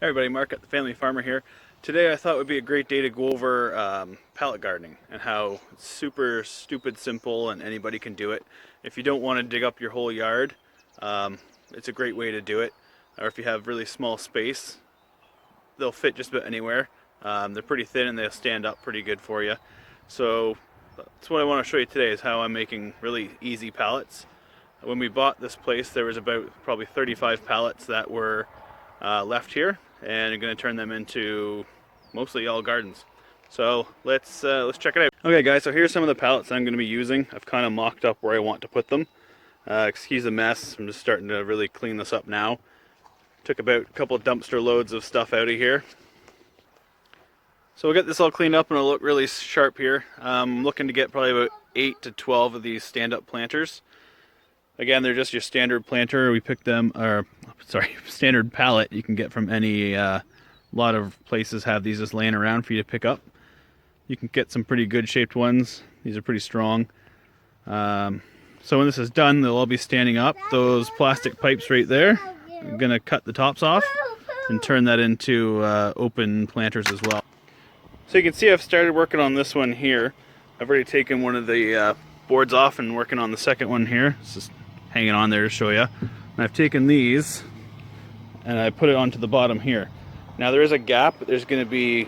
Hey everybody, Mark at the Family Farmer here. Today I thought it would be a great day to go over pallet gardening and how it's super stupid simple and anybody can do it. If you don't want to dig up your whole yard, it's a great way to do it. Or if you have really small space, they'll fit just about anywhere. They're pretty thin and they'll stand up pretty good for you. So that's what I want to show you today, is how I'm making really easy pallets. When we bought this place, there was about probably 35 pallets that were left here, and I'm going to turn them into mostly all gardens. So let's check it out. Okay guys, so here's some of the pallets I'm going to be using. I've kind of mocked up where I want to put them. Excuse the mess, I'm just starting to really clean this up now. Took about a couple of dumpster loads of stuff out of here. So we'll get this all cleaned up and it'll look really sharp here. I'm looking to get probably about 8 to 12 of these stand-up planters. Again, they're just your standard planter. We picked them, or sorry, standard pallet you can get from any, lot of places have these just laying around for you to pick up. You can get some pretty good shaped ones. These are pretty strong. So when this is done, they'll all be standing up. Those plastic pipes right there, I'm gonna cut the tops off and turn that into open planters as well. So you can see I've started working on this one here. I've already taken one of the boards off and working on the second one here. It's just hanging on there to show you. And I've taken these and I put it onto the bottom here. Now there is a gap, but there's going to be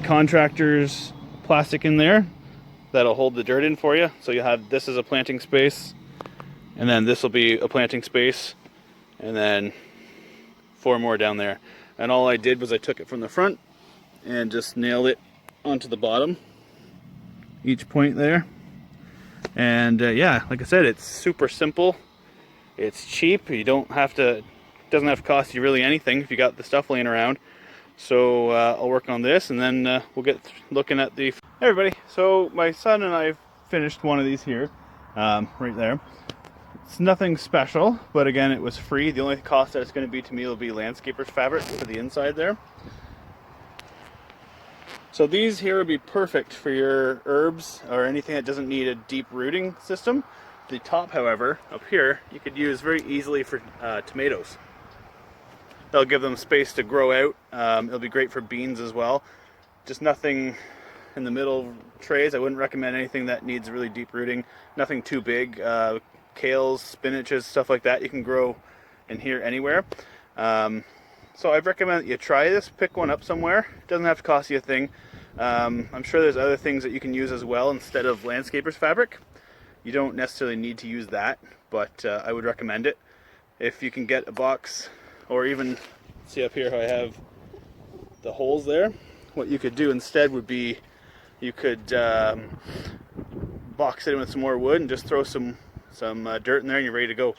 contractors plastic in there that'll hold the dirt in for you. So you have this as a planting space, and then this will be a planting space, and then 4 more down there. And all I did was I took it from the front and just nailed it onto the bottom, each point there. And yeah, like I said, it's super simple, it's cheap, you don't have to, it doesn't have to cost you really anything if you got the stuff laying around. So I'll work on this, and then we'll get looking at the... Hey everybody, so my son and I finished one of these here, right there. It's nothing special, but again, it was free. The only cost that it's going to be to me will be landscaper's fabric for the inside there. So these here would be perfect for your herbs or anything that doesn't need a deep rooting system. The top, however, up here, you could use very easily for tomatoes. That'll give them space to grow out. It'll be great for beans as well. Just nothing in the middle trays. I wouldn't recommend anything that needs really deep rooting. Nothing too big. Kales, spinaches, stuff like that you can grow in here anywhere. So I recommend that you try this, pick one up somewhere. It doesn't have to cost you a thing. I'm sure there's other things that you can use as well instead of landscaper's fabric. You don't necessarily need to use that, but I would recommend it. If you can get a box, or even, see up here how I have the holes there, what you could do instead would be, you could box it in with some more wood and just throw some dirt in there and you're ready to go.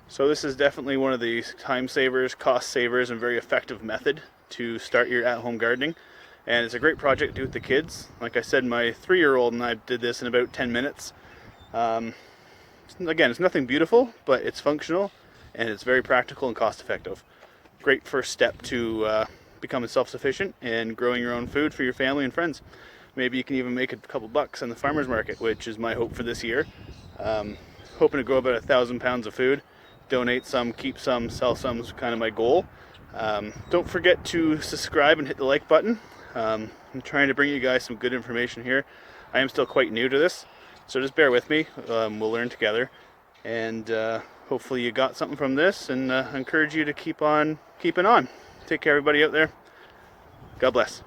So this is definitely one of the time savers, cost savers, and very effective method to start your at-home gardening. And it's a great project to do with the kids. Like I said, my 3-year-old and I did this in about 10 minutes. Again, it's nothing beautiful, but it's functional and it's very practical and cost effective. Great first step to becoming self-sufficient and growing your own food for your family and friends. Maybe you can even make a couple bucks in the farmer's market, which is my hope for this year. Hoping to grow about 1,000 pounds of food. Donate some, keep some, sell some is kind of my goal. Don't forget to subscribe and hit the like button. I'm trying to bring you guys some good information here. I am still quite new to this, so just bear with me. We'll learn together, and hopefully you got something from this, and I encourage you to keep on keeping on. Take care everybody out there. God bless.